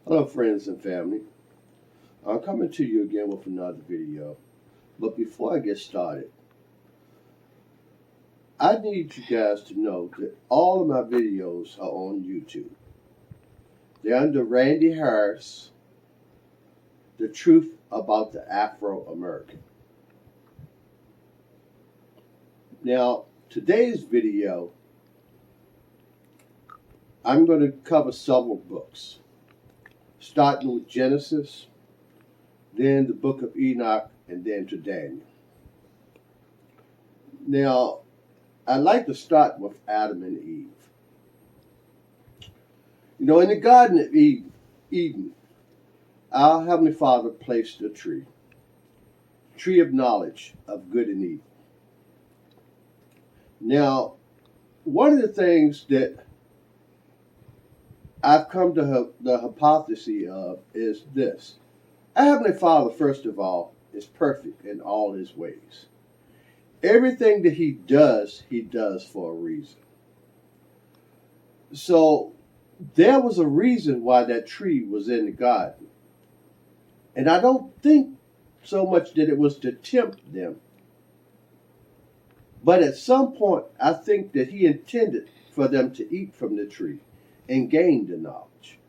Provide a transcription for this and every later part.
Hello friends and family. I'm coming to you again with another video. But before I get started, I need you guys to know that all of my videos are on YouTube. They're under Randy Harris, The Truth About the Afro-American. Now, today's video, I'm going to cover several books, starting with Genesis, then the book of Enoch, and then to Daniel. Now, I'd like to start with Adam and Eve. You know, in the Garden of Eden, our Heavenly Father placed a tree of knowledge of good and evil. Now, one of the things that I've come to the hypothesis of is this. Our Heavenly Father, first of all, is perfect in all His ways. Everything that He does for a reason. So there was a reason why that tree was in the garden. And I don't think so much that it was to tempt them. But at some point, I think that He intended for them to eat from the tree and gain the knowledge.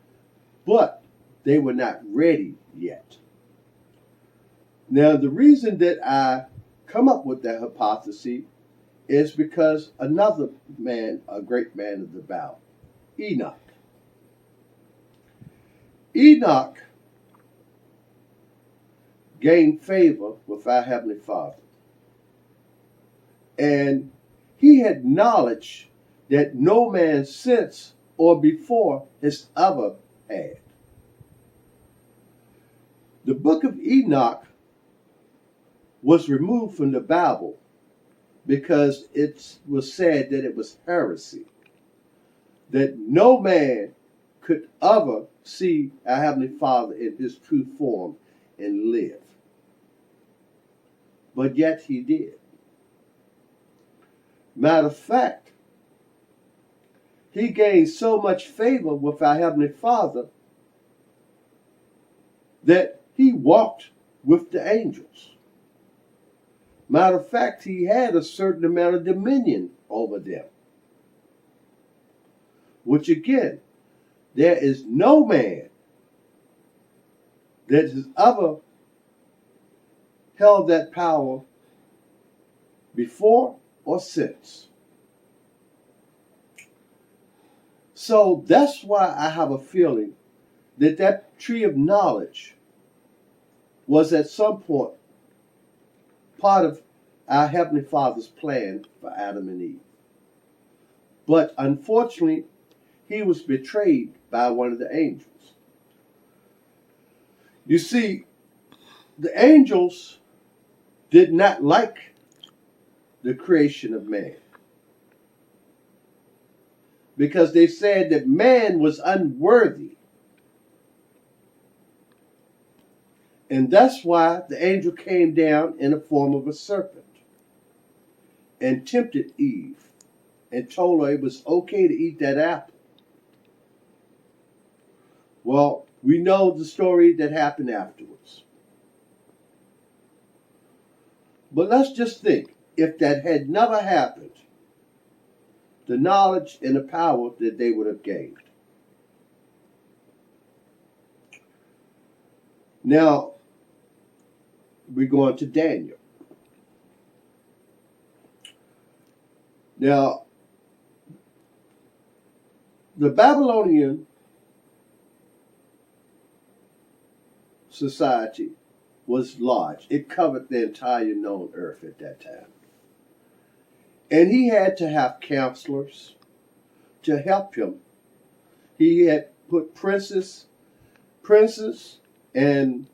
But they were not ready yet. Now, the reason that I come up with that hypothesis is because another man, a great man of the Bible, Enoch. Enoch gained favor with our Heavenly Father. And he had knowledge that no man since or before has ever had. The book of Enoch was removed from the Bible because it was said that it was heresy, that no man could ever see our Heavenly Father in His true form and live. But yet He did. Matter of fact, he gained so much favor with our Heavenly Father that he walked with the angels. Matter of fact, he had a certain amount of dominion over them. Which again, there is no man that has ever held that power before or since. So that's why I have a feeling that that tree of knowledge was at some point part of our Heavenly Father's plan for Adam and Eve. But unfortunately, he was betrayed by one of the angels. You see, the angels did not like the creation of man, because they said that man was unworthy. And that's why the angel came down in the form of a serpent and tempted Eve and told her it was okay to eat that apple. Well, we know the story that happened afterwards. But let's just think, if that had never happened, the knowledge and the power that they would have gained. Now, we're going to Daniel. Now, the Babylonian society was large. It covered the entire known earth at that time. And he had to have counselors to help him. He had put princes, and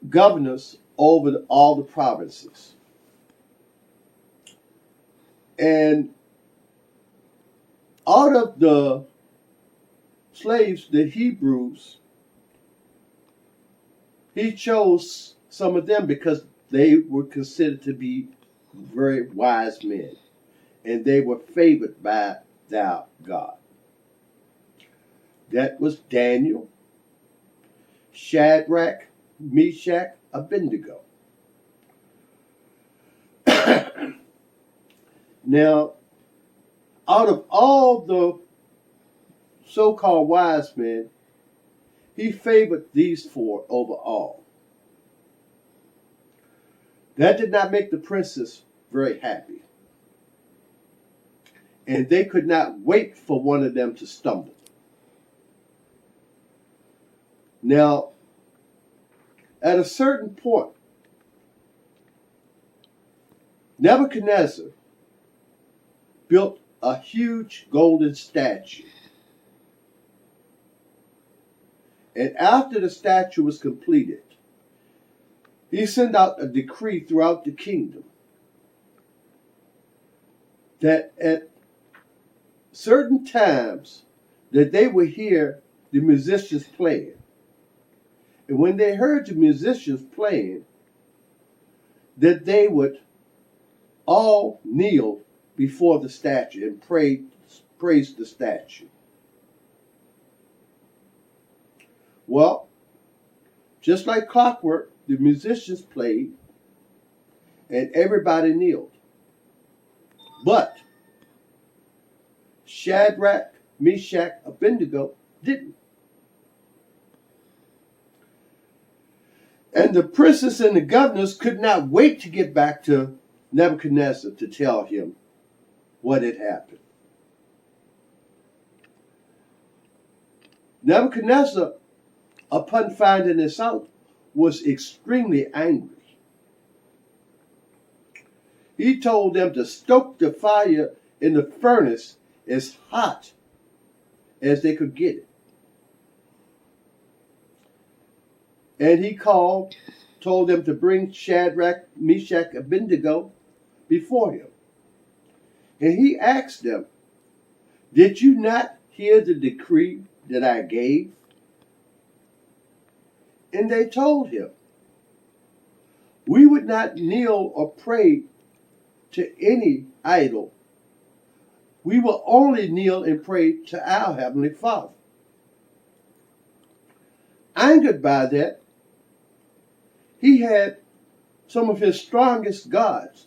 governors over all the provinces. And out of the slaves, the Hebrews, he chose some of them because they were considered to be very wise men, and they were favored by thou God. That was Daniel, Shadrach, Meshach, Abednego. Now, out of all the so-called wise men, he favored these four over all. That did not make the princess very happy. And they could not wait for one of them to stumble. Now, at a certain point, Nebuchadnezzar built a huge golden statue. And after the statue was completed, he sent out a decree throughout the kingdom that at certain times that they would hear the musicians playing. And when they heard the musicians playing, that they would all kneel before the statue and praise the statue. Well, just like clockwork, the musicians played and everybody kneeled. But Shadrach, Meshach, Abednego didn't. And the princes and the governors could not wait to get back to Nebuchadnezzar to tell him what had happened. Nebuchadnezzar, upon finding this out, was extremely angry. He told them to stoke the fire in the furnace as hot as they could get it. And he told them to bring Shadrach, Meshach, Abednego before him. And he asked them, "Did you not hear the decree that I gave?" And they told him, "We would not kneel or pray to any idol. We will only kneel and pray to our Heavenly Father." Angered by that, he had some of his strongest guards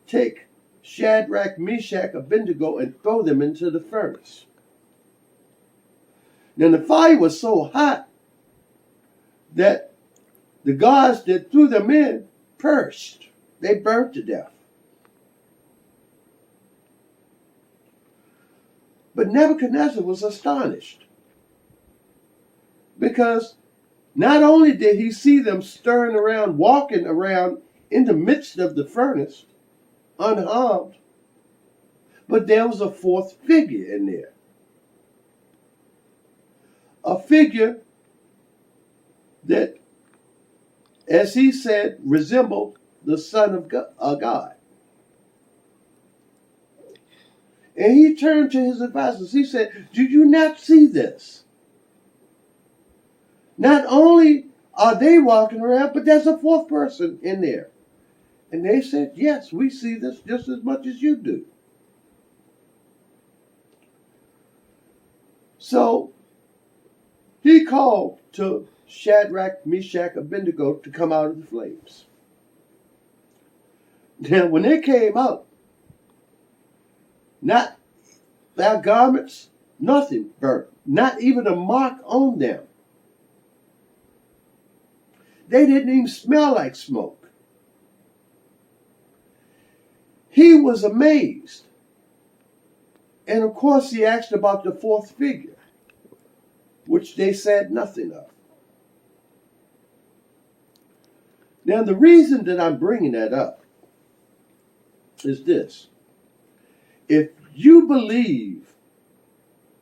take Shadrach, Meshach, Abednego and throw them into the furnace. Now the fire was so hot that the guards that threw them in perished. They burnt to death. But Nebuchadnezzar was astonished, because not only did he see them stirring around, walking around in the midst of the furnace, unharmed, but there was a fourth figure in there. A figure that, as he said, resembled the Son of God. And he turned to his advisors. He said, "Do you not see this? Not only are they walking around, but there's a fourth person in there." And they said, "Yes, we see this just as much as you do." So he called to Shadrach, Meshach, Abednego to come out of the flames. Now, when they came out, not their garments, nothing burnt, not even a mark on them. They didn't even smell like smoke. He was amazed. And of course, he asked about the fourth figure, which they said nothing of. Now, the reason that I'm bringing that up is this. If you believe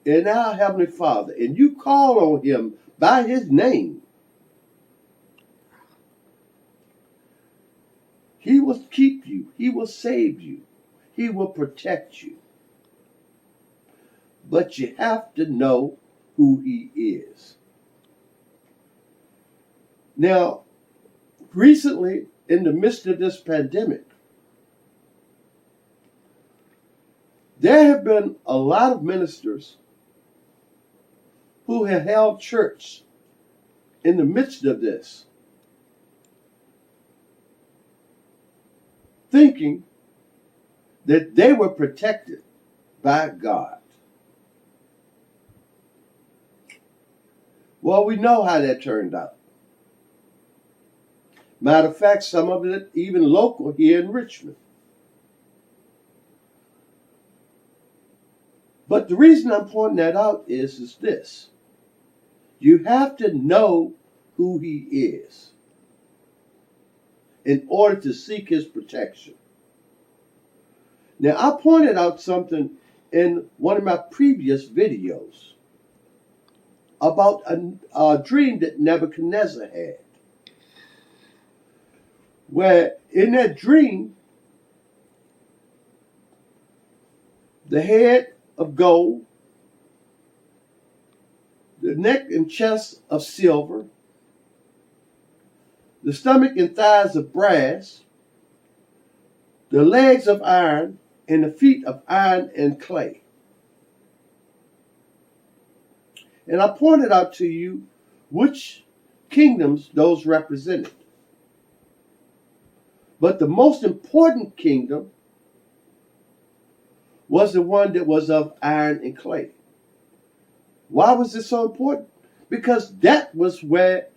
in our Heavenly Father and you call on Him by His name, He will keep you. He will save you. He will protect you. But you have to know who He is. Now, recently, in the midst of this pandemic, there have been a lot of ministers who had held church in the midst of this, thinking that they were protected by God. Well, we know how that turned out. Matter of fact, some of it even local here in Richmond. But the reason I'm pointing that out is this. You have to know who he is in order to seek his protection. Now, I pointed out something in one of my previous videos about a dream that Nebuchadnezzar had, where in that dream, the head of gold, the neck and chest of silver, the stomach and thighs of brass, the legs of iron, and the feet of iron and clay. And I pointed out to you which kingdoms those represented. But the most important kingdom was the one that was of iron and clay. Why was it so important? Because that was where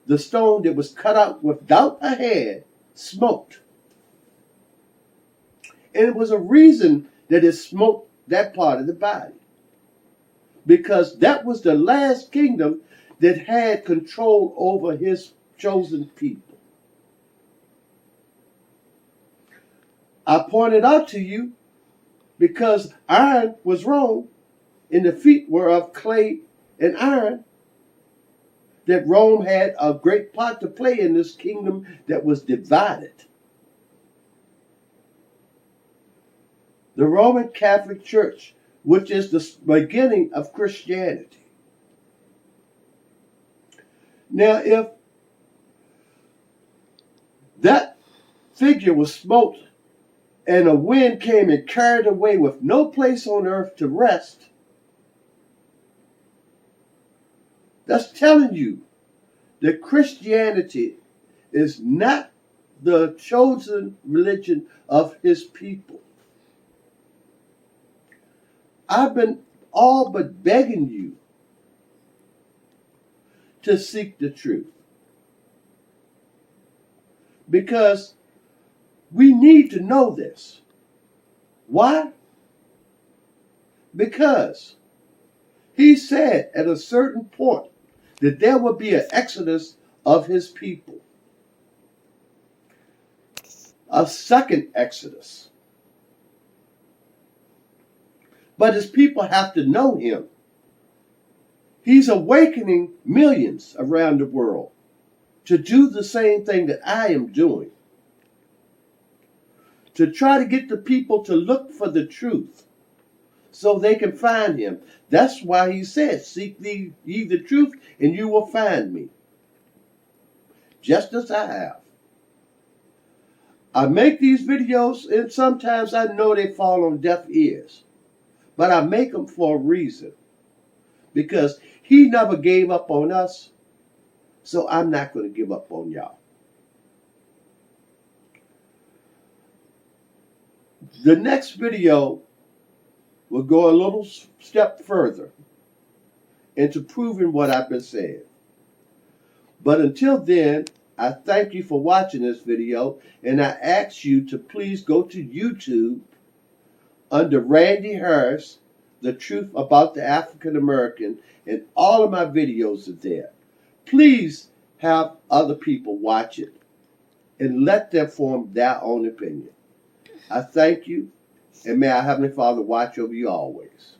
the stone that was cut out without a head smoked. And it was a reason that it smoked that part of the body. Because that was the last kingdom that had control over his chosen people. I pointed out to you because iron was Rome and the feet were of clay and iron, that Rome had a great part to play in this kingdom that was divided. The Roman Catholic Church, which is the beginning of Christianity. Now, if that figure was smoked and a wind came and carried away with no place on earth to rest, that's telling you that Christianity is not the chosen religion of his people. I've been all but begging you to seek the truth. Because we need to know this. Why? Because he said at a certain point that there would be an exodus of his people. A second exodus. But his people have to know him. He's awakening millions around the world to do the same thing that I am doing. To try to get the people to look for the truth so they can find him. That's why he said, seek ye the truth and you will find me. Just as I have. I make these videos and sometimes I know they fall on deaf ears. But I make them for a reason. Because he never gave up on us. So I'm not going to give up on y'all. The next video will go a little step further into proving what I've been saying. But until then, I thank you for watching this video. And I ask you to please go to YouTube under Randy Harris, The Truth About the African-American, and all of my videos are there. Please have other people watch it and let them form their own opinion. I thank you, and may our Heavenly Father watch over you always.